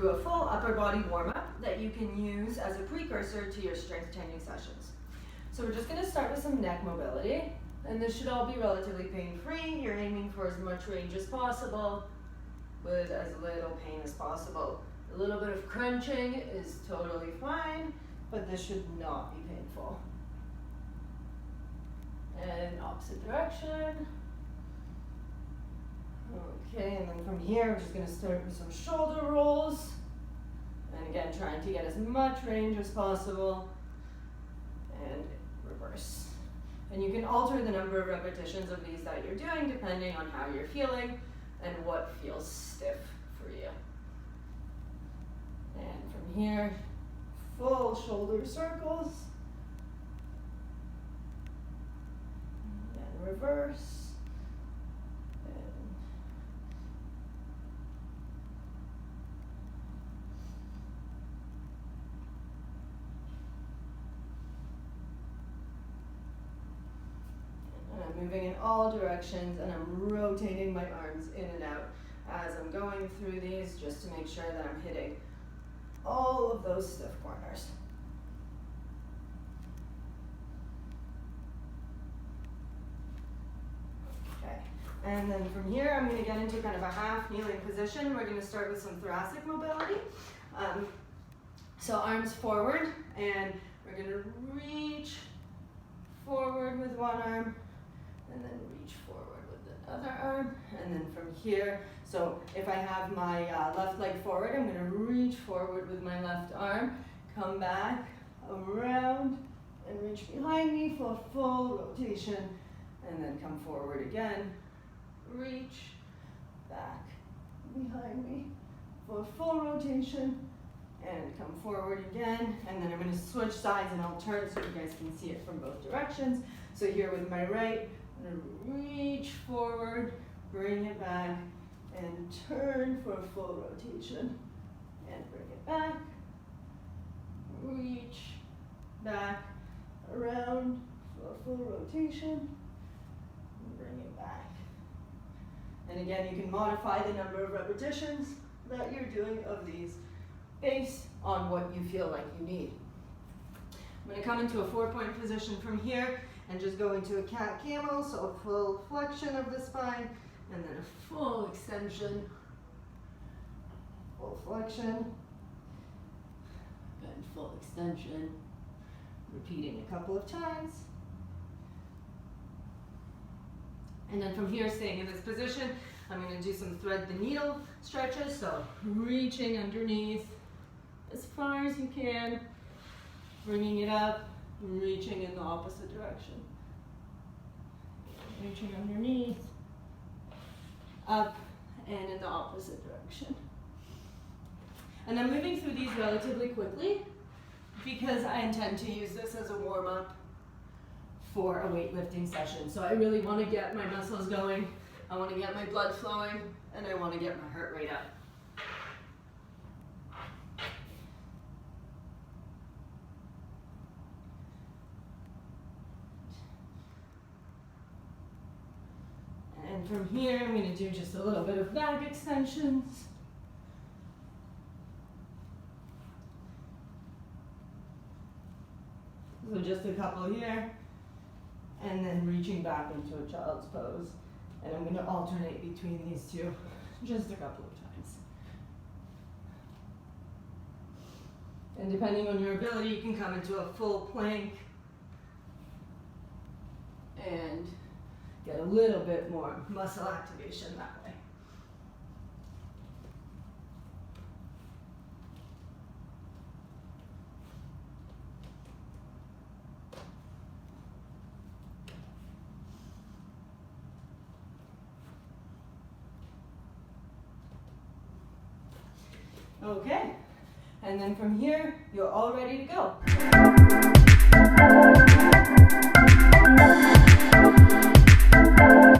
through a full upper body warm-up that you can use as a precursor to your strength training sessions. So we're just going to start with some neck mobility, and this should all be relatively pain-free. You're aiming for as much range as possible with as little pain as possible. A little bit of crunching is totally fine, but this should not be painful. And opposite direction. Okay, and then from here, we're just going to start with some shoulder rolls. And again, trying to get as much range as possible. And reverse. And you can alter the number of repetitions of these that you're doing depending on how you're feeling and what feels stiff for you. And from here, full shoulder circles. And reverse. I'm moving in all directions, and I'm rotating my arms in and out as I'm going through these, just to make sure that I'm hitting all of those stiff corners. Okay, and then from here, I'm going to get into kind of a half kneeling position. We're going to start with some thoracic mobility. So arms forward, and we're going to reach forward with one arm, and then reach forward with the other arm, and then from here, so if I have my left leg forward, I'm going to reach forward with my left arm, come back, around, and reach behind me for a full rotation, and then come forward again, reach, back, behind me for a full rotation, and come forward again, and then I'm going to switch sides and I'll turn so you guys can see it from both directions. So here with my right, I'm going to reach forward, bring it back, and turn for a full rotation, and bring it back, reach, back, around for a full rotation, and bring it back. And again, you can modify the number of repetitions that you're doing of these based on what you feel like you need. I'm going to come into a 4-point position from here and just go into a cat camel, so a full flexion of the spine, and then a full extension, full flexion, and full extension, repeating a couple of times. And then from here, staying in this position, I'm going to do some thread the needle stretches, so reaching underneath as far as you can, bringing it up, reaching in the opposite direction. Reaching underneath, up, and in the opposite direction. And I'm moving through these relatively quickly because I intend to use this as a warm-up for a weightlifting session. So I really want to get my muscles going, I want to get my blood flowing, and I want to get my heart rate up. And from here, I'm going to do just a little bit of back extensions. So just a couple here, and then reaching back into a child's pose. And I'm going to alternate between these two just a couple of times. And depending on your ability, you can come into a full plank and get a little bit more muscle activation that way. Okay, and then from here, you're all ready to go.